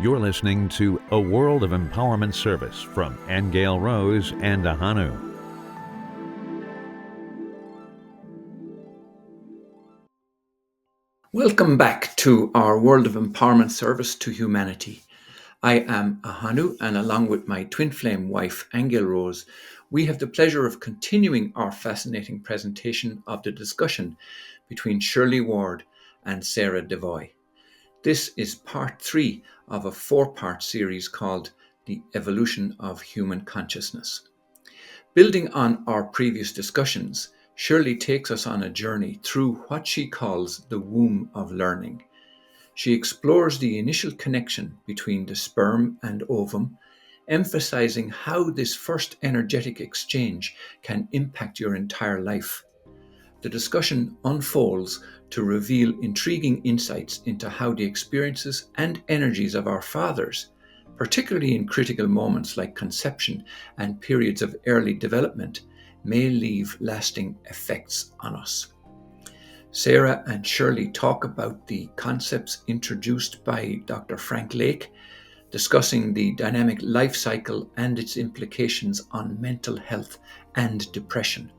You're listening to A World of Empowerment Service from Aingeal Rose and Ahonu. Welcome back to our World of Empowerment Service to Humanity. I am Ahonu, and along with my twin flame wife, Aingeal Rose, we have the pleasure of continuing our fascinating presentation of the discussion between Shirley Ward and Sara Devoy. This is part 3 of a 4-part series called The Evolution of Human Consciousness. Building on our previous discussions, Shirley takes us on a journey through what she calls the womb of learning. She explores the initial connection between the sperm and ovum, emphasizing how this first energetic exchange can impact your entire life. The discussion unfolds to reveal intriguing insights into how the experiences and energies of our fathers, particularly in critical moments like conception and periods of early development, may leave lasting effects on us. Sara and Shirley talk about the concepts introduced by Dr. Frank Lake, discussing the dynamic life cycle and its implications on mental health and depression.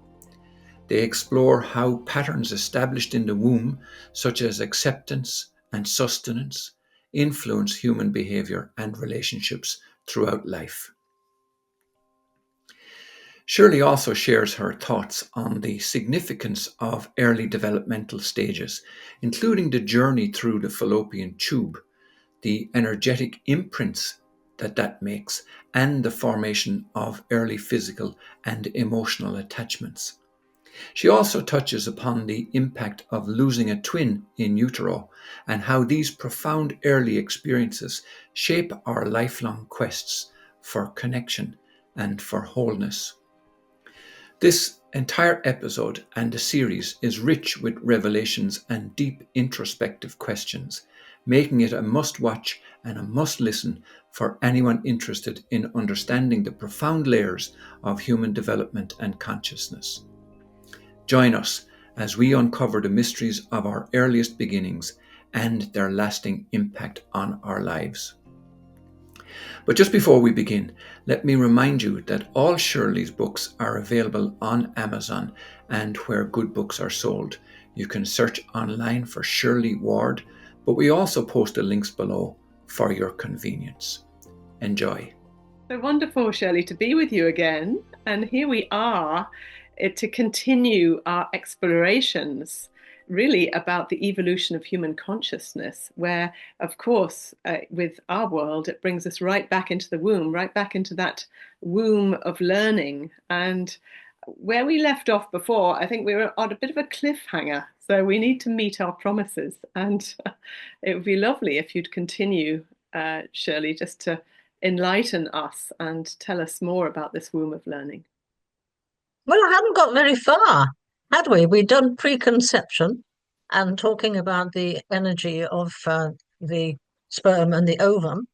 They explore how patterns established in the womb, such as acceptance and sustenance, influence human behavior and relationships throughout life. Shirley also shares her thoughts on the significance of early developmental stages, including the journey through the fallopian tube, the energetic imprints that makes, and the formation of early physical and emotional attachments. She also touches upon the impact of losing a twin in utero and how these profound early experiences shape our lifelong quests for connection and for wholeness. This entire episode and the series is rich with revelations and deep introspective questions, making it a must-watch and a must-listen for anyone interested in understanding the profound layers of human development and consciousness. Join us as we uncover the mysteries of our earliest beginnings and their lasting impact on our lives. But just before we begin, let me remind you that all Shirley's books are available on Amazon and where good books are sold. You can search online for Shirley Ward, but we also post the links below for your convenience. Enjoy. So wonderful, Shirley, to be with you again. And here we are to continue our explorations really about the evolution of human consciousness, where, of course, with our world, it brings us right back into the womb, right back into that womb of learning. And where we left off before, I think we were on a bit of a cliffhanger. So we need to meet our promises. And it would be lovely if you'd continue, Shirley, just to enlighten us and tell us more about this womb of learning. Well, I hadn't got very far, had we? We'd done preconception and talking about the energy of the sperm and the ovum.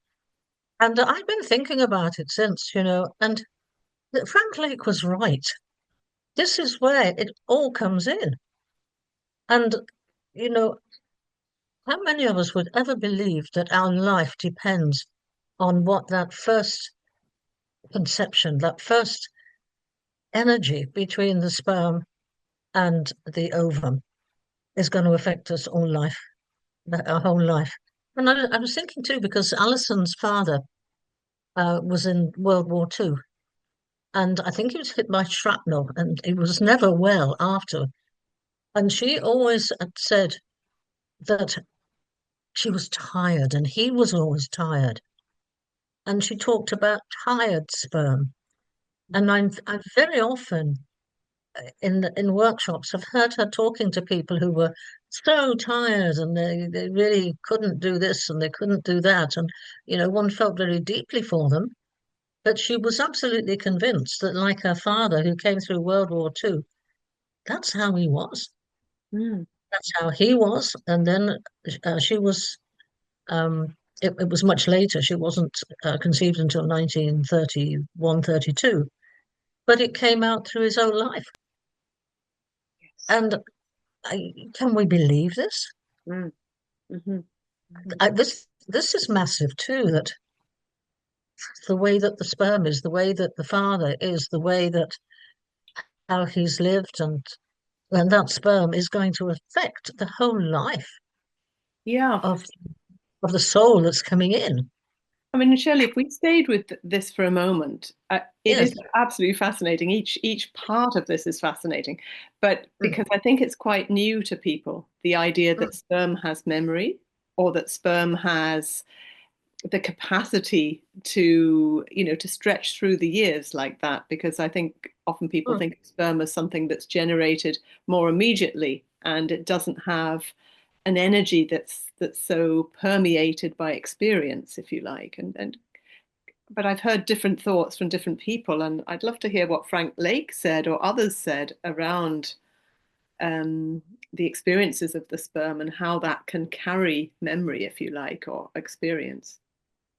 And I've been thinking about it since, and Frank Lake was right. This is where it all comes in. And, how many of us would ever believe that our life depends on what that first conception, that first energy between the sperm and the ovum is going to affect us all life, our whole life. And I was thinking too, because Alison's father was in World War II, and I think he was hit by shrapnel, and he was never well after. And she always had said that she was tired, and he was always tired. And she talked about tired sperm. And I've very often in workshops have heard her talking to people who were so tired and they really couldn't do this and they couldn't do that. And, one felt very deeply for them. But she was absolutely convinced that, like her father, who came through World War II, that's how he was. Mm. That's how he was. And then she was, it was much later. She wasn't conceived until 1931, 32. But it came out through his own life. And can we believe this? Mm. Mm-hmm. This this is massive too, that the way that the sperm is, the way that the father is, the way that how he's lived, and that sperm is going to affect the whole life Yeah. of the soul that's coming in. I mean, Shirley, if we stayed with this for a moment, it Yes. is absolutely fascinating. Each part of this is fascinating, but Mm, because I think it's quite new to people, the idea mm, that sperm has memory or that sperm has the capacity to, to stretch through the years like that. Because I think often people mm. think of sperm as something that's generated more immediately, and it doesn't have an energy that's so permeated by experience, if you like. And but I've heard different thoughts from different people, and I'd love to hear what Frank Lake said or others said around um, the experiences of the sperm and how that can carry memory, if you like, or experience.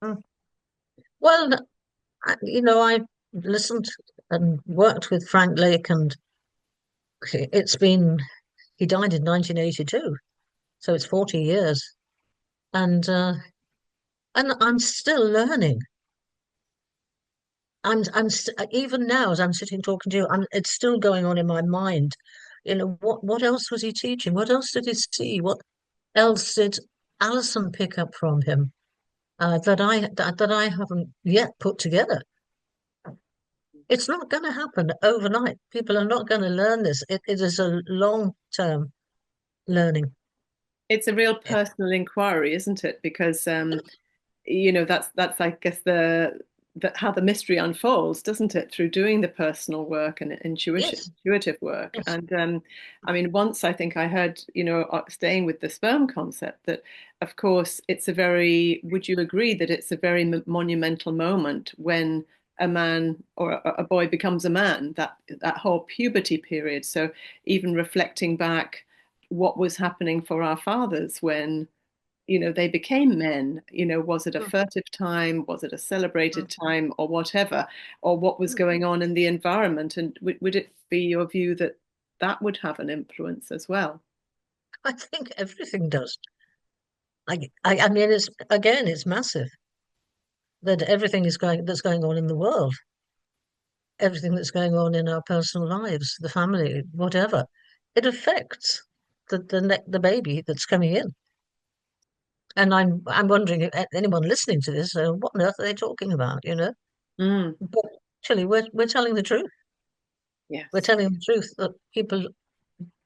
Mm. Well, I listened and worked with Frank Lake, and it's been, he died in 1982, so it's 40 years. And I'm still learning. Even now, as I'm sitting talking to you, it's still going on in my mind. What else was he teaching? What else did he see? What else did Alison pick up from him that I haven't yet put together? It's not going to happen overnight. People are not going to learn this. It is a long-term learning. It's a real Yeah. personal inquiry, isn't it? Because that's I guess the how the mystery unfolds, doesn't it? Through doing the personal work and Yes, intuitive work. yes. And I mean, once I think I heard, staying with the sperm concept, that of course it's a very, would you agree that it's a very monumental moment when a man or a boy becomes a man, that whole puberty period. So even reflecting back what was happening for our fathers when they became men. Was it a Mm, furtive time, was it a celebrated mm, time, or whatever, or what was mm. going on in the environment? And would it be your view that that would have an influence as well? I think everything does. I mean, it's massive that everything that's going on in the world, everything that's going on in our personal lives, the family, whatever, it affects the baby that's coming in. And I'm wondering if anyone listening to this, what on earth are they talking about? Mm, But actually, we're telling the truth. We're yes. telling the truth that people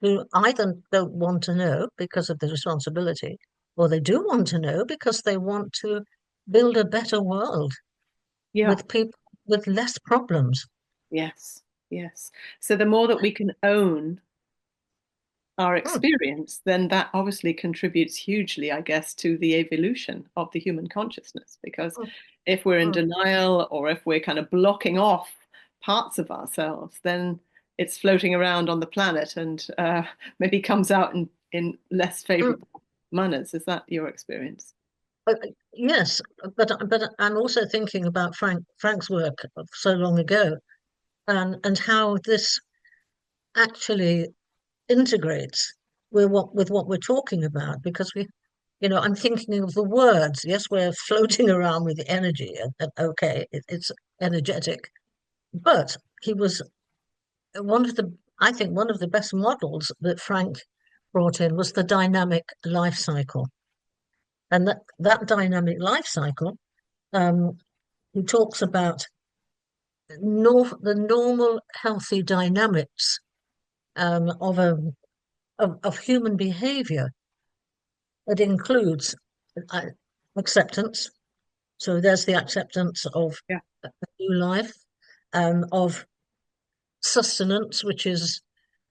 who either don't want to know because of the responsibility, or they do want to know because they want to build a better world Yeah. with people with less problems. Yes. Yes. So the more that we can own our Mm, experience, then that obviously contributes hugely, I guess, to the evolution of the human consciousness. Because mm, if we're in mm, denial or if we're kind of blocking off parts of ourselves, then it's floating around on the planet and maybe comes out in less mm. favorable manners. Is that your experience? Yes, but I'm also thinking about Frank's work of so long ago, and how this actually integrates with what we're talking about, because I'm thinking of the words. Yes, we're floating around with energy, and okay, it's energetic, but he was one of the I think one of the best models that Frank brought in was the dynamic life cycle, and that dynamic life cycle, um, he talks about the normal healthy dynamics, of human behavior. It includes uh, acceptance. So there's the acceptance of Yeah. a new life, of sustenance, which is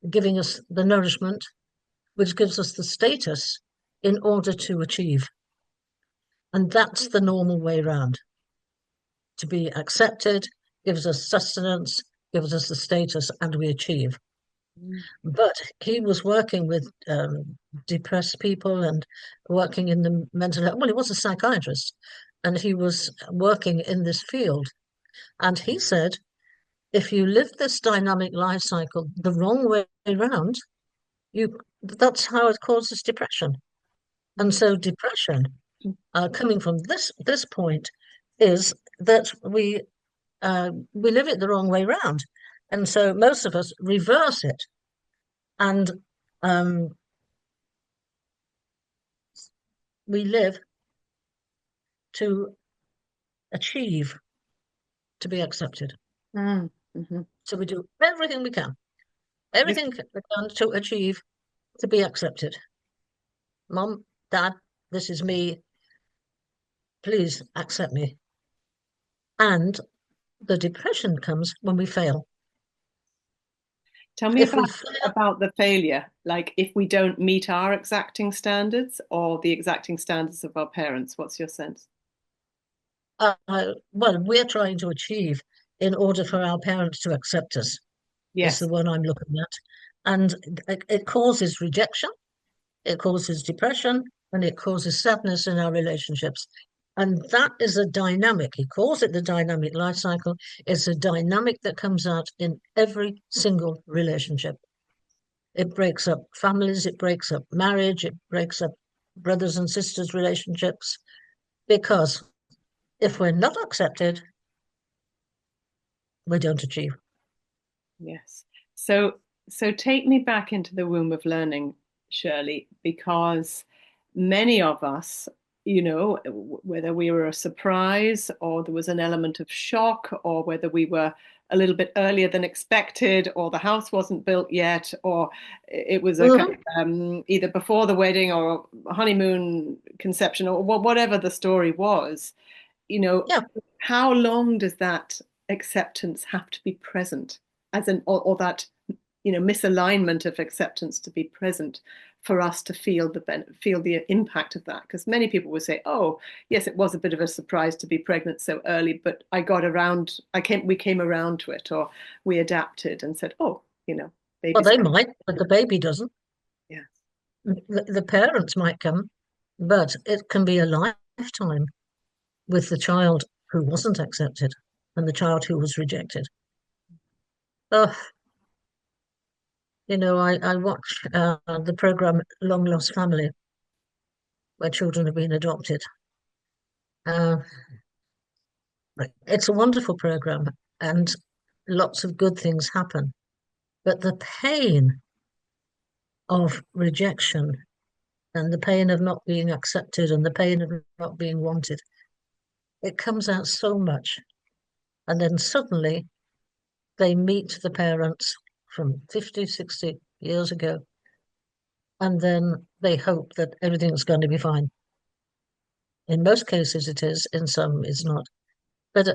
giving us the nourishment, which gives us the status in order to achieve. And that's the normal way round. To be accepted gives us sustenance, gives us the status, and we achieve. Mm. But he was working with depressed people and working in the mental health. Well, he was a psychiatrist, and he was working in this field. And he said, if you live this dynamic life cycle the wrong way around, that's how it causes depression. And Mm. so depression coming from this point, is that we live it the wrong way round, and so most of us reverse it, and we live to achieve to be accepted. Mm-hmm. So we do everything we can, everything we can to achieve to be accepted. Mom, Dad, this is me. Please accept me. And the depression comes when we fail. Tell me If we fail, about the failure, like if we don't meet our exacting standards or the exacting standards of our parents. What's your sense? well, we're trying to achieve in order for our parents to accept us, is the Yes. one I'm looking at. And it causes rejection, it causes depression, and it causes sadness in our relationships. And that is a dynamic. He calls it the dynamic life cycle. It's a dynamic that comes out in every single relationship. It breaks up families, it breaks up marriage, it breaks up brothers and sisters relationships. Because if we're not accepted, we don't achieve. Yes. So take me back into the womb of learning, Shirley, because many of us, whether we were a surprise or there was an element of shock, or whether we were a little bit earlier than expected, or the house wasn't built yet, or it was a kind Mhm. of, either before the wedding or honeymoon conception, or whatever the story was, you know, Yeah. how long does that acceptance have to be present, as an or that misalignment of acceptance to be present for us to feel the impact of that? Because many people would say, oh yes, it was a bit of a surprise to be pregnant so early, but we came around to it, or we adapted and said, oh, Well, baby's they coming. might, but the baby doesn't. Yeah. The parents might come, but it can be a lifetime with the child who wasn't accepted and the child who was rejected. Oh, I watch the program Long Lost Family, where children have been adopted. Uh, it's a wonderful program, and lots of good things happen. But the pain of rejection and the pain of not being accepted and the pain of not being wanted, it comes out so much. And then suddenly they meet the parents from 50, 60 years ago, and then they hope that everything's going to be fine. In most cases, it is, in some, it's not. But,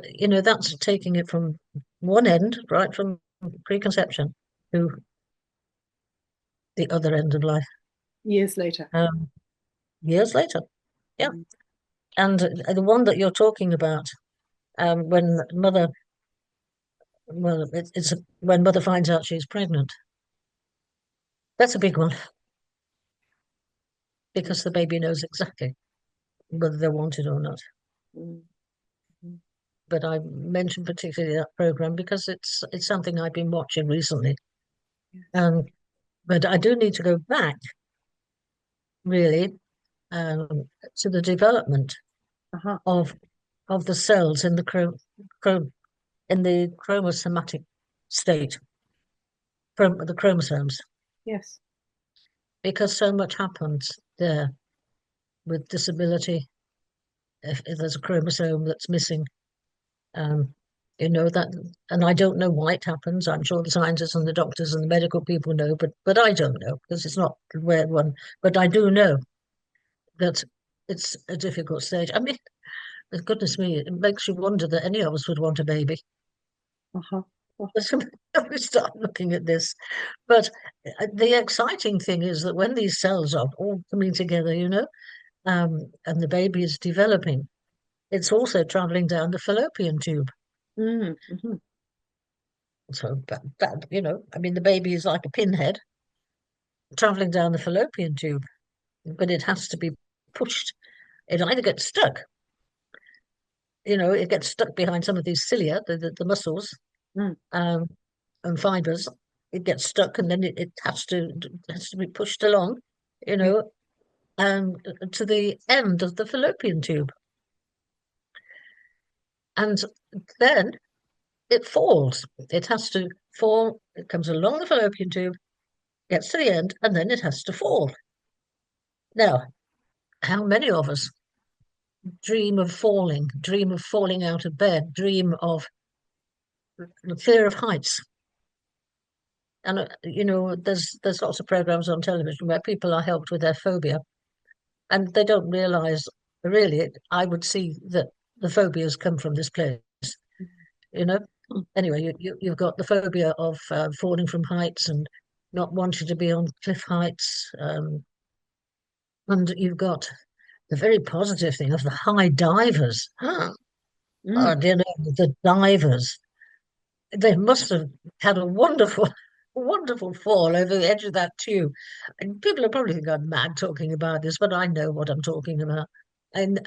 that's taking it from one end, right from preconception, to the other end of life, Years later. um, years later. Yeah. Mm. And the one that you're talking about, when mother, well, it's when mother finds out she's pregnant. That's a big one because the baby knows exactly whether they want it or not. Mm. Mm. But I mentioned particularly that program because it's something I've been watching recently. Yes. Um, but I do need to go back really um, to the development Uh-huh. of the cells in the in the chromosomatic state, from the chromosomes, Yes. because so much happens there with disability. If there's a chromosome that's missing, um, that, and I don't know why it happens. I'm sure the scientists and the doctors and the medical people know, but I don't know because it's not where one. But I do know that it's a difficult stage. I mean, goodness me, it makes you wonder that any of us would want a baby. Uh-huh. We start looking at this. But the exciting thing is that when these cells are all coming together, and the baby is developing, it's also traveling down the fallopian tube. Mm. Mm-hmm. So I mean, the baby is like a pinhead traveling down the fallopian tube, but it has to be pushed. It either gets stuck, it gets stuck behind some of these cilia, the muscles, Mm. um, and fibers. It gets stuck, and then it has to be pushed along, you Yeah. know, to the end of the fallopian tube. And then it falls. It has to fall. It comes along the fallopian tube, gets to the end, and then it has to fall. Now, how many of us dream of falling out of bed, dream of the fear of heights? And there's lots of programs on television where people are helped with their phobia, and they don't realize really. I would see that the phobias come from this place. You know. Anyway, you've got the phobia of falling from heights and not wanting to be on cliff heights, and you've got the very positive thing of the high divers. Oh, the divers, they must have had a wonderful, wonderful fall over the edge of that tube. And people are probably think I'm mad talking about this, but I know what I'm talking about. And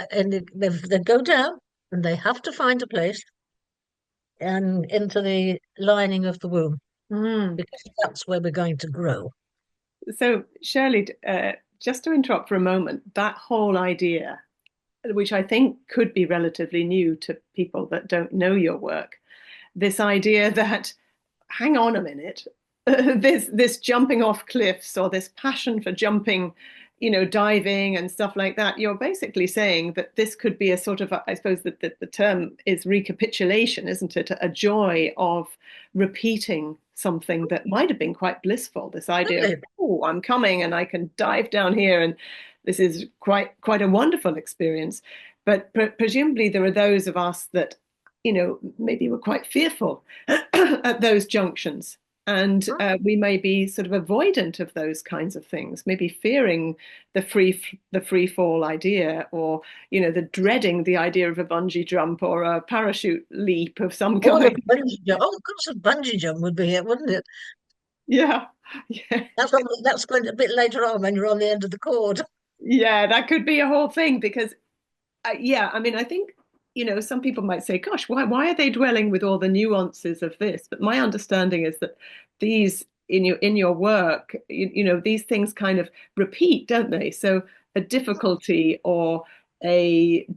they go down and they have to find a place and into the lining of the womb because that's where we're going to grow. So, Shirley, just to interrupt for a moment, that whole idea, which I think could be relatively new to people that don't know your work, this idea that, hang on a minute, this jumping off cliffs or this passion for jumping, diving and stuff like that, you're basically saying that this could be a sort of, I suppose that the term is recapitulation, isn't it? A joy of repeating something that might have been quite blissful. This idea of, oh, I'm coming and I can dive down here, and this is quite a wonderful experience. But presumably there are those of us that, maybe were quite fearful at those junctions. And we may be sort of avoidant of those kinds of things, maybe fearing the free fall idea, or the dreading the idea of a bungee jump or a parachute leap of some kind. Of course, a bungee jump would be it, wouldn't it? Yeah. That's going a bit later on when you're on the end of the cord. Yeah, that could be a whole thing because, I mean, I think some people might say, gosh, why are they dwelling with all the nuances of this? But my understanding is that these in your work, these things kind of repeat, don't they? So a difficulty or a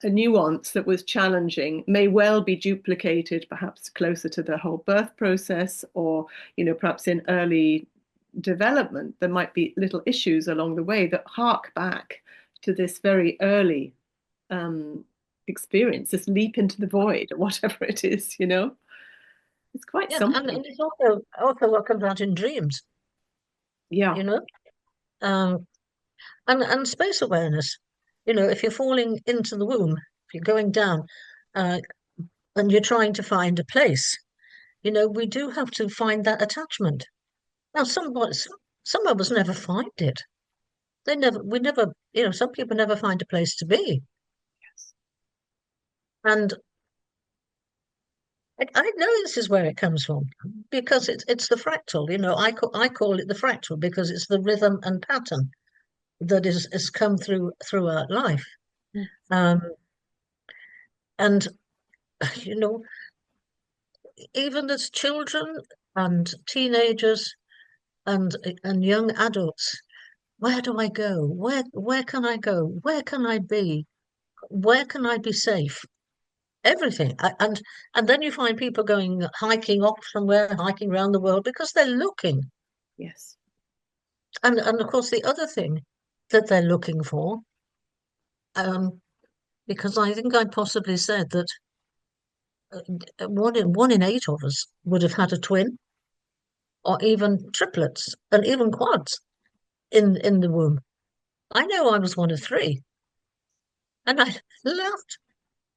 nuance that was challenging may well be duplicated, perhaps closer to the whole birth process, or perhaps in early development, there might be little issues along the way that hark back to this very early experience, this leap into the void, or whatever it is, It's quite something. And it's also what comes out in dreams. Yeah. And space awareness. If you're falling into the womb, if you're going down, and you're trying to find a place, we do have to find that attachment. Now, some of us never find it. Some people never find a place to be. Yes. And I know this is where it comes from because it's the fractal. I call it the fractal because it's the rhythm and pattern that is come throughout life. And even as children and teenagers and young adults, where do I go? Where can I go? Where can I be? Where can I be safe? Everything. And then you find people going hiking off somewhere, hiking around the world because they're looking. Yes. And of course the other thing that they're looking for, because I think I possibly said that one in 8 of us would have had a twin, or even triplets, and even quads in the womb. I know I was one of 3, and I laughed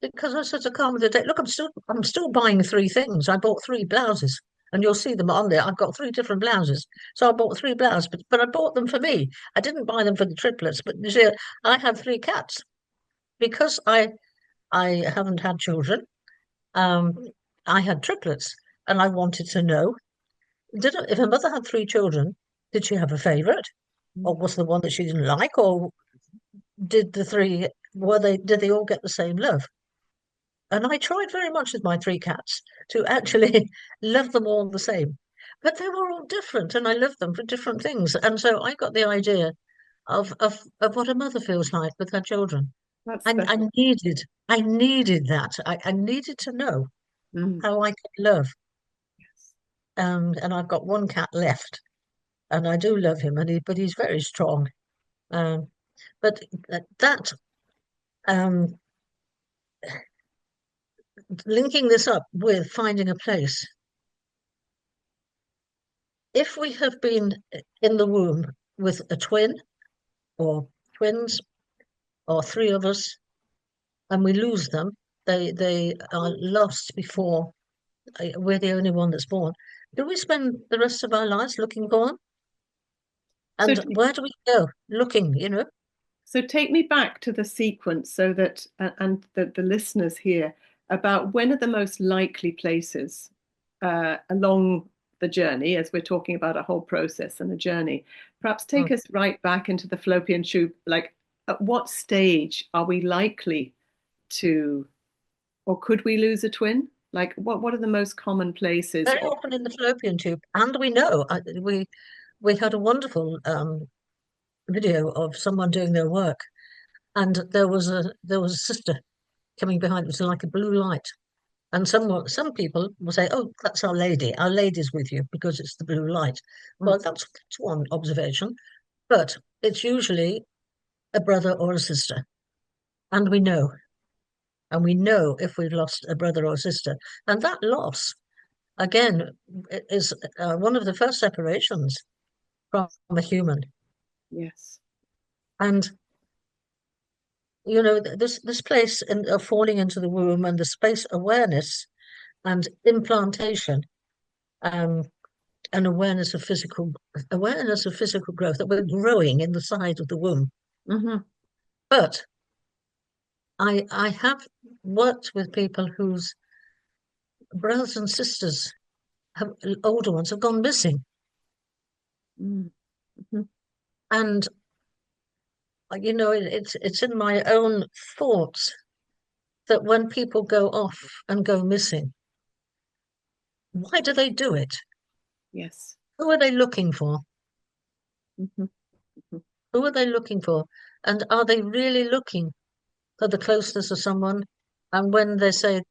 because I said to Carmen the day, look, I'm still buying 3 things. I bought 3 blouses, and you'll see them on there. I've got 3 different blouses, so I bought 3 blouses, but I bought them for me. I didn't buy them for the triplets. But you see, I had 3 cats because I haven't had children. I had triplets, and I wanted to know, if a mother had 3 children, did she have a favourite, or was the one that she didn't like, or did the 3 did they all get the same love? And I tried very much with my 3 cats to actually love them all the same, but they were all different, and I loved them for different things. And so I got the idea of what a mother feels like with her children. That's I special. needed that. I needed to know Mm. how I could love. Yes. And I've got one cat left, and I do love him, but he's very strong. Um, but that um, linking this up with finding a place. If we have been in the womb with a twin or twins or three of us, and we lose them, they are lost before we're the only one that's born. Do we spend the rest of our lives looking for them? So And where do we go looking? So take me back to the sequence so that, and the listeners here, about when are the most likely places along the journey, as we're talking about a whole process and a journey. Perhaps Mm. take us right back into the fallopian tube. Like, at what stage are we likely to, or could we lose a twin? Like, what are the most common places? Very often in the fallopian tube, and we know we had a wonderful video of someone doing their work, and there was a sister coming behind. It was like a blue light, and some people will say, "Oh, that's Our Lady. Our Lady's with you because it's the blue light." Mm, Well, that's one observation, but it's usually a brother or a sister, and we know if we've lost a brother or sister, and that loss again is one of the first separations from a human. yes. And this place of falling into the womb and the space awareness and implantation, um, and awareness of physical growth, that we're growing in the side of the womb. Hmm. But I have worked with people whose brothers and sisters older ones have gone missing. Mm-hmm. And it's in my own thoughts that when people go off and go missing, why do they do it? Yes. Who are they looking for? Hmm. Who are they looking for? And are they really looking for the closeness of someone? And when they say,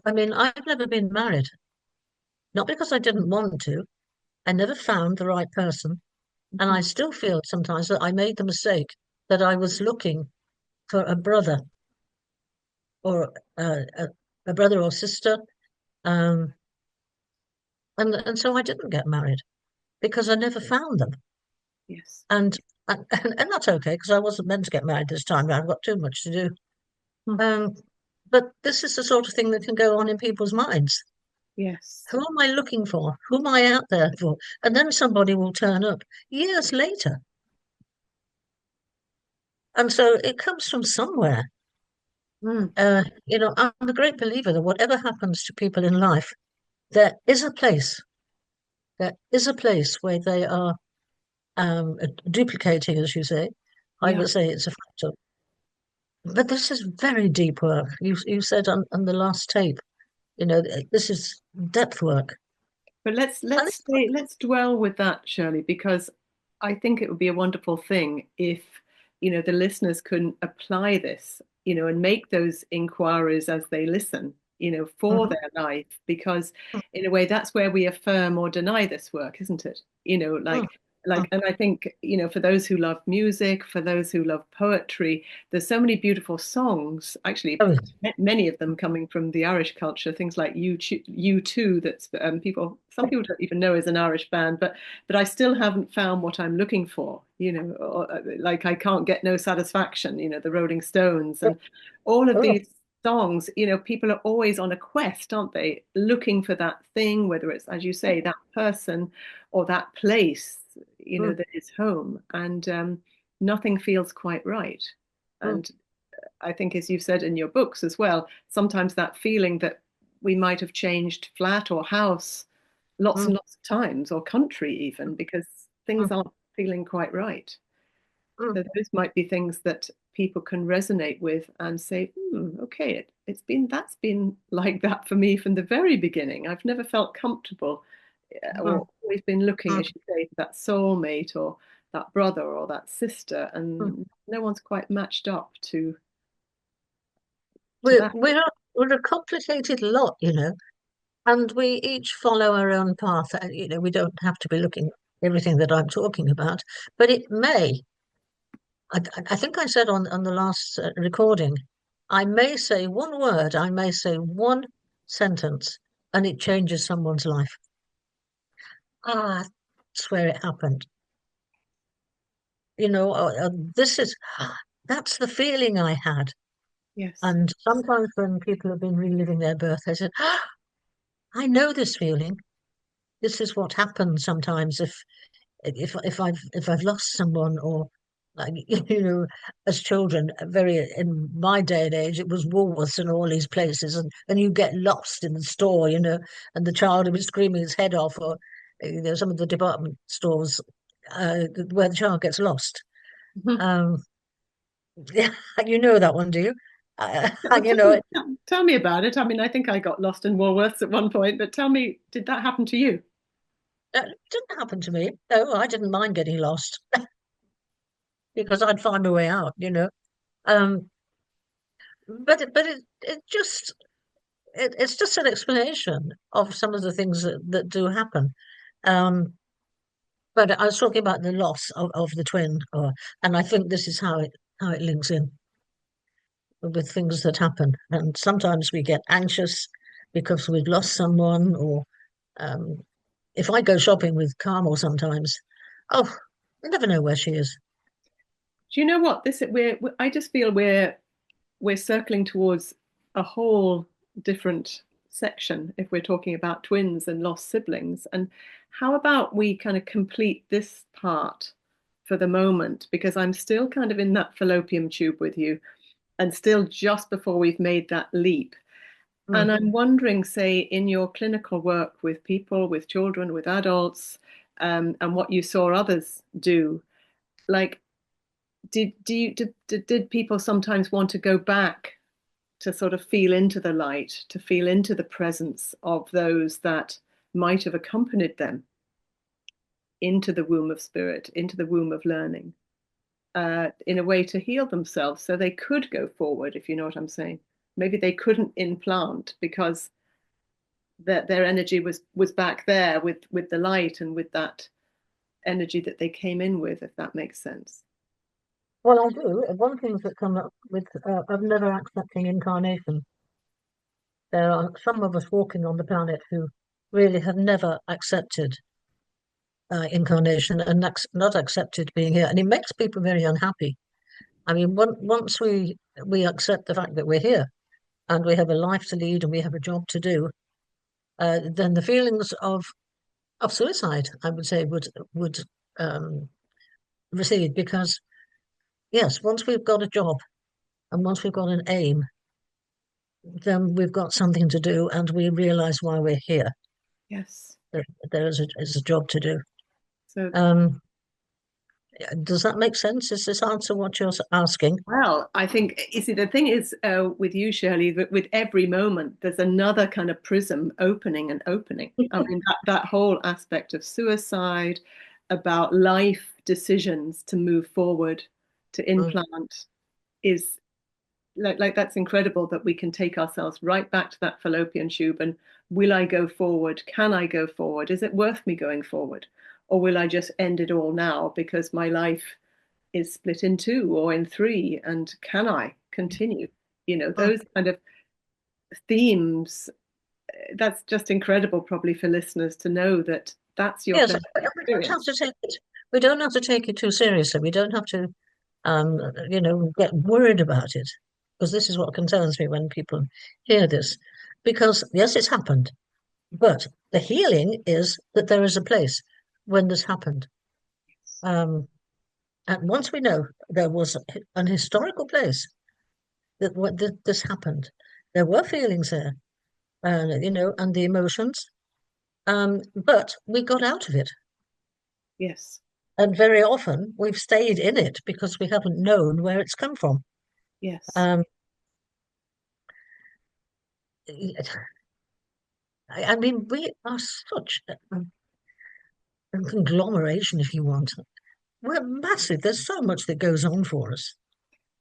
I mean, I've never been married, not because I didn't want to. I never found the right person. And I Hmm. still feel sometimes that I made the mistake that I was looking for a brother or a brother or sister. Um, and so I didn't get married because I never found them. Yes. And and that's okay because I wasn't meant to get married this time. I've got too much to do. Hmm. Um, but this is the sort of thing that can go on in people's minds. Yes. Who am I looking for? Who am I out there for? And then somebody will turn up years later. And so it comes from somewhere. Mm. I'm a great believer that whatever happens to people in life, there is a place. There is a place where they are duplicating, as you say. I Yeah. would say it's a factor. But this is very deep work. You said on the last tape, this is depth work. But let's And let's stay, let's dwell with that, Shirley, because I think it would be a wonderful thing if, the listeners can apply this, and make those inquiries as they listen, for Mhm. their life, because in a way that's where we affirm or deny this work, isn't it? Mm, mm. And I think, for those who love music, for those who love poetry, there's so many beautiful songs, actually, Oh, many of them coming from the Irish culture, things like U2, that's some people don't even know is an Irish band, but I still haven't found what I'm looking for, like I can't get no satisfaction, the Rolling Stones and all of oh, these songs, people are always on a quest, aren't they? Looking for that thing, whether it's, as you say, that person or that place, mm, that is home. And nothing feels quite right. mm, And I think, as you've said in your books as well, sometimes that feeling that we might have changed flat or house lots mm, and lots of times, or country even, because mm, things aren't feeling quite right. mm, So those might be things that people can resonate with and say, okay, that's been like that for me from the very beginning. I've never felt comfortable, mm, or always been looking, mm, as you say, for that soulmate or that brother or that sister, Mm. and no one's quite matched up to We're that. we're a complicated lot, and we each follow our own path. We don't have to be looking at everything that I'm talking about, but it may. I think I said on the last recording, I may say one word, I may say one sentence, and it changes someone's life. Ah, that's where it happened. This is that's the feeling I had. Yes. And sometimes when people have been reliving their birth, they said, I know this feeling. This is what happens sometimes if I've lost someone, or like as children, very in my day and age it was Woolworths and all these places, and you get lost in the store, and the child who was screaming his head off, or some of the department stores where the child gets lost. um yeah, you know that one, do you? Well, You know it. tell me about it. I mean, I think I got lost in Woolworths at one point, but tell me, did that happen to you? Didn't happen to me. No, I didn't mind getting lost because I'd find my way out. um but it's just an explanation of some of the things that do happen. Um, but I was talking about the loss of the twin, and I think this is how it links in with things that happen. And sometimes we get anxious because we've lost someone, or um, if I go shopping with Carmel sometimes, oh, I never know where she is. Do you know what this I just feel we're circling towards a whole different section if we're talking about twins and lost siblings. And how about we kind of complete this part for the moment? Because I'm still kind of in that fallopian tube with you and still just before we've made that leap. And Mm. I'm wondering, say, in your clinical work with people, with children, with adults, and what you saw others do, like, did people sometimes want to go back to sort of feel into the light, to feel into the presence of those that might have accompanied them into the womb of spirit, into the womb of learning, in a way to heal themselves so they could go forward, if you know what I'm saying? Maybe they couldn't implant because their energy was back there with the light and with that energy that they came in with, if that makes sense. Well, I do. One thing that come up with of never accepting incarnation. There are some of us walking on the planet who really have never accepted incarnation, and not accepted being here, and it makes people very unhappy. I mean, once we accept the fact that we're here and we have a life to lead and we have a job to do, then the feelings of suicide, I would say, would um, recede, because yes, once we've got a job and once we've got an aim, then we've got something to do, and we realize why we're here. Yes. There is a job to do. So, Um, does that make sense? Is this answer what you're asking? well, I think, you see, the thing is with you, Shirley, that with every moment, there's another kind of prism opening and opening. I mean, that whole aspect of suicide, about life decisions to move forward, to Mm. implant, is like that's incredible that we can take ourselves right back to that fallopian tube and will I go forward? Can I go forward? Is it worth me going forward? Or will I just end it all now because my life is split in two or in three? And can I continue? Mm. Those kind of themes, that's just incredible, probably for listeners to know that that's your Yes, clinical we don't have experience. to take it. We don't have to take it too seriously. We don't have to, get worried about it, because this is what concerns me when people hear this. Because yes, it's happened, but the healing is that there is a place when this happened. Um, and once we know there was an historical place that this happened, there were feelings there, and the emotions. But we got out of it. Yes, And very often we've stayed in it because we haven't known where it's come from. yes, Um, I mean, we are such a conglomeration, if you want. we're massive. There's so much that goes on for us.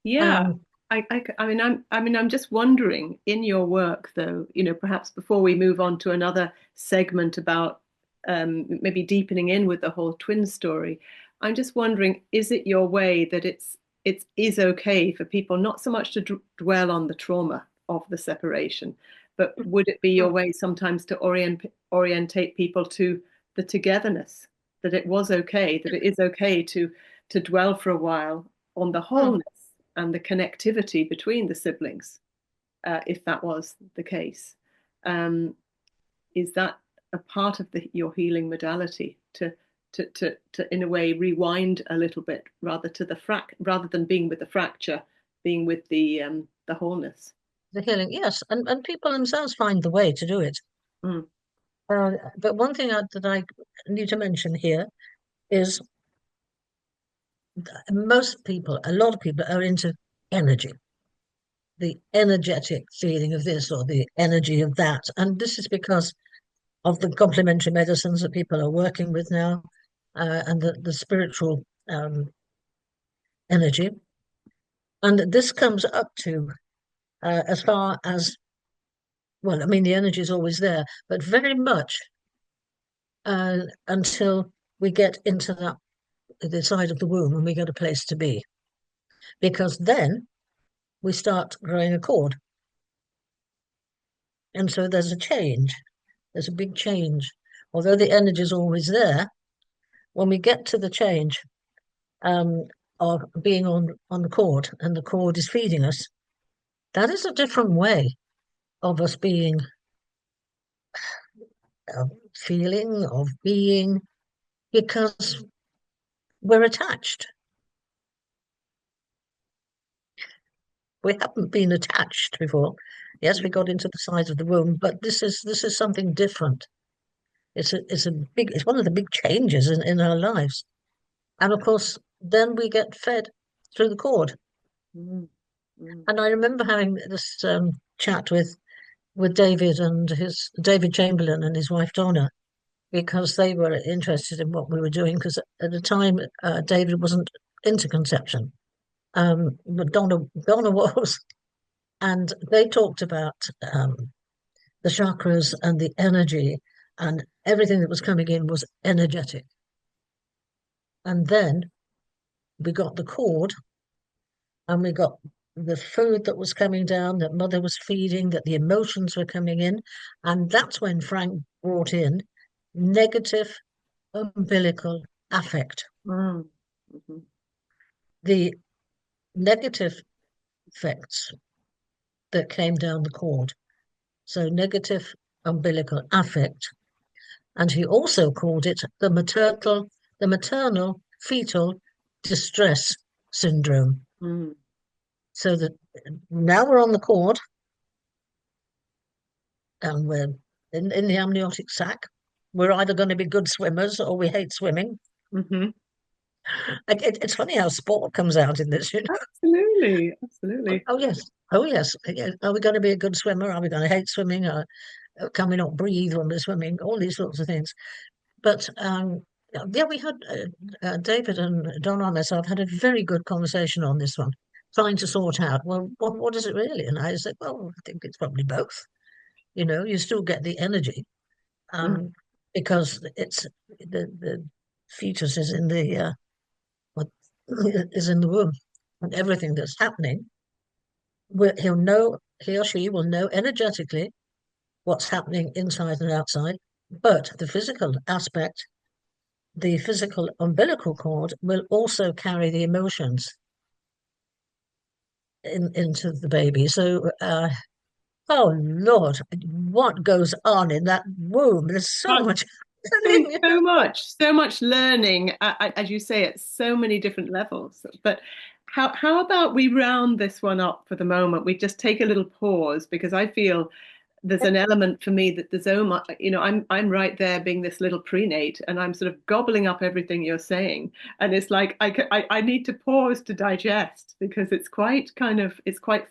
Yeah. Um, I'm just wondering in your work, though, perhaps before we move on to another segment about maybe deepening in with the whole twin story, I'm just wondering, is it your way that it is okay for people not so much to dwell on the trauma of the separation, but would it be your way sometimes to orientate people to the togetherness, that it was okay, that it is okay to dwell for a while on the wholeness and the connectivity between the siblings, if that was the case. Is that a part of your healing modality to in a way rewind a little bit rather than being with the fracture, being with the wholeness? the healing, yes, and people themselves find the way to do it. Mm. But one thing that I need to mention here is most people, a lot of people are into energy, the energetic feeling of this or the energy of that. And this is because of the complementary medicines that people are working with now, and the spiritual energy. And this comes up to as far as, well, I mean, the energy is always there, but very much until we get into the side of the womb and we get a place to be. Because then we start growing a cord. And so there's a change. There's a big change. Although the energy is always there, when we get to the change um, of being on the cord and the cord is feeding us, that is a different way of us being, of feeling, of being, because we're attached. We haven't been attached before. Yes, we got into the size of the womb, but this is something different. It's one of the big changes in our lives. And of course, then we get fed through the cord. Mm. Mm. And I remember having this chat with David Chamberlain and his wife Donna, because they were interested in what we were doing. Because at the time, David wasn't into conception, but Donna was, and they talked about the chakras and the energy, and everything that was coming in was energetic. And then we got the cord, and we got the food that was coming down, that mother was feeding, that the emotions were coming in. And that's when Frank brought in negative umbilical affect. Mm. Mm-hmm. The negative effects that came down the cord. So negative umbilical affect. And he also called it the maternal fetal distress syndrome. Mm. So that now we're on the cord and we're in the amniotic sac. We're either going to be good swimmers or we hate swimming. Mm-hmm. It's funny how sport comes out in this. Absolutely, absolutely. Oh yes, oh yes. Are we going to be a good swimmer? Are we going to hate swimming? Can we not breathe when we're swimming? All these sorts of things. But yeah, we had David and Don and myself had a very good conversation on this one, trying to sort out, well, what is it really? And I said, well, I think it's probably both. You still get the energy, Mm. because it's the fetus is in the what is in the womb, and everything that's happening, he or she will know energetically what's happening inside and outside, but the physical aspect, the physical umbilical cord, will also carry the emotions into the baby. So, oh Lord, what goes on in that womb? There's so much happening. So much learning, as you say, at so many different levels. But how about we round this one up for the moment? We just take a little pause because I feel there's an element for me that there's so much, I'm right there being this little prenate and I'm sort of gobbling up everything you're saying. And it's like, I need to pause to digest because it's quite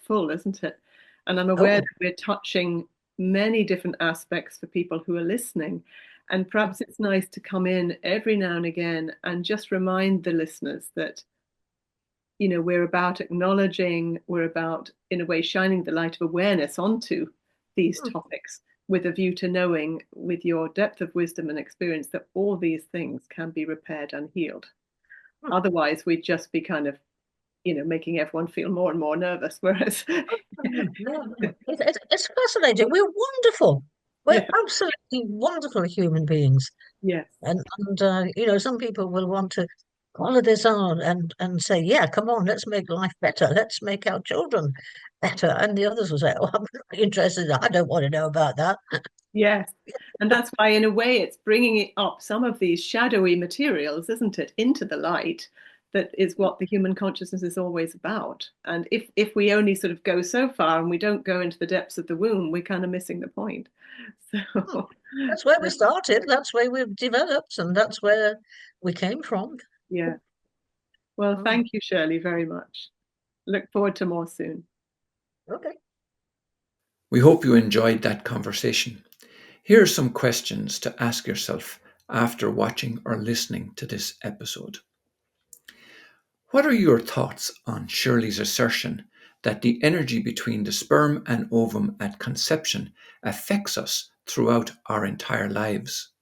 full, isn't it? And I'm aware Oh, that we're touching many different aspects for people who are listening. And perhaps it's nice to come in every now and again and just remind the listeners that, we're about acknowledging, we're about, in a way, shining the light of awareness onto these topics with a view to knowing, with your depth of wisdom and experience, that all these things can be repaired and healed. Otherwise, we'd just be kind of, making everyone feel more and more nervous. Whereas, It's fascinating. We're wonderful. We're yeah, absolutely wonderful human beings. yes, And some people will want to follow this on and say, yeah, come on, let's make life better. Let's make our children better. And the others will say, oh, I'm not interested. I don't want to know about that. yes. And that's why, in a way, it's bringing it up, some of these shadowy materials, isn't it, into the light. That is what the human consciousness is always about. And if we only sort of go so far and we don't go into the depths of the womb, we're kind of missing the point. So That's where we started. That's where we've developed, and that's where we came from. yeah. Well, thank you, Shirley, very much. Look forward to more soon. Okay. We hope you enjoyed that conversation. Here are some questions to ask yourself after watching or listening to this episode. What are your thoughts on Shirley's assertion that the energy between the sperm and ovum at conception affects us throughout our entire lives?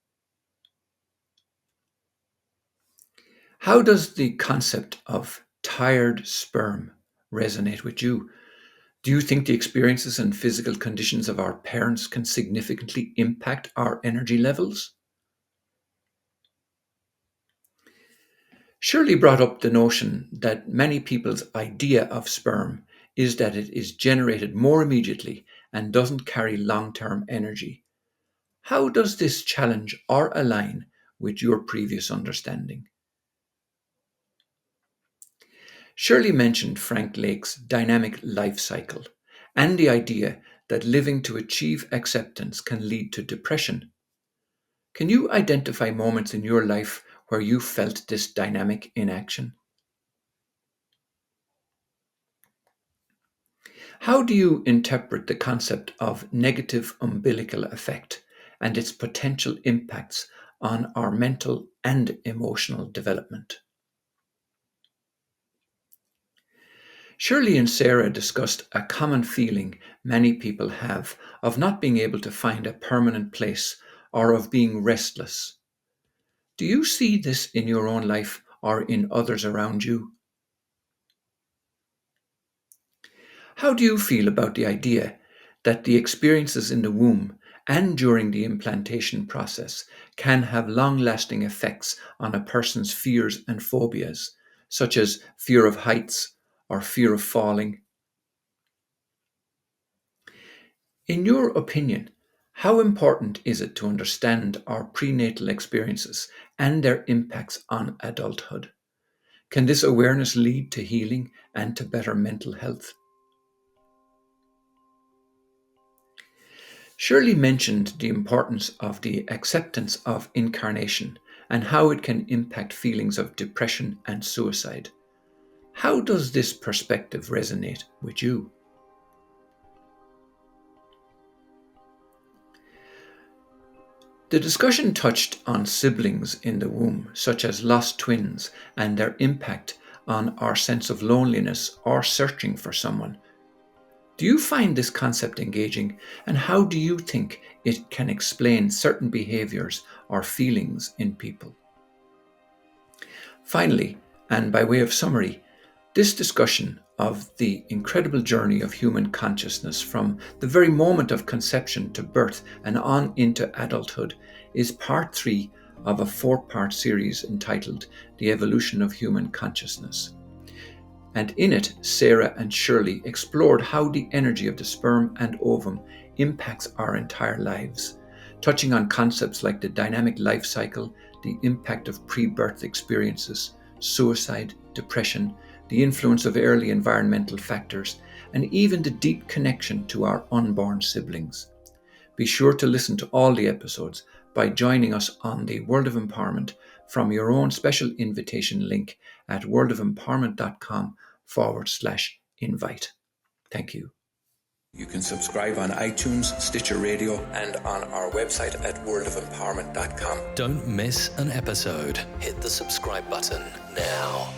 How does the concept of tired sperm resonate with you? Do you think the experiences and physical conditions of our parents can significantly impact our energy levels? Shirley brought up the notion that many people's idea of sperm is that it is generated more immediately and doesn't carry long-term energy. How does this challenge or align with your previous understanding? Shirley mentioned Frank Lake's dynamic life cycle and the idea that living to achieve acceptance can lead to depression. Can you identify moments in your life where you felt this dynamic in action? How do you interpret the concept of negative umbilical effect and its potential impacts on our mental and emotional development? Shirley and Sara discussed a common feeling many people have of not being able to find a permanent place or of being restless. Do you see this in your own life or in others around you? How do you feel about the idea that the experiences in the womb and during the implantation process can have long-lasting effects on a person's fears and phobias, such as fear of heights or fear of falling? In your opinion, how important is it to understand our prenatal experiences and their impacts on adulthood? Can this awareness lead to healing and to better mental health? Shirley mentioned the importance of the acceptance of incarnation and how it can impact feelings of depression and suicide. How does this perspective resonate with you? The discussion touched on siblings in the womb, such as lost twins, and their impact on our sense of loneliness or searching for someone. Do you find this concept engaging, and how do you think it can explain certain behaviors or feelings in people? Finally, and by way of summary, this discussion of the incredible journey of human consciousness from the very moment of conception to birth and on into adulthood is part 3 of a 4-part series entitled The Evolution of Human Consciousness. And in it, Sara and Shirley explored how the energy of the sperm and ovum impacts our entire lives, touching on concepts like the dynamic life cycle, the impact of pre-birth experiences, suicide, depression, the influence of early environmental factors, and even the deep connection to our unborn siblings. Be sure to listen to all the episodes by joining us on the World of Empowerment from your own special invitation link at worldofempowerment.com/invite. Thank you. You can subscribe on iTunes, Stitcher Radio, and on our website at worldofempowerment.com. Don't miss an episode. Hit the subscribe button now.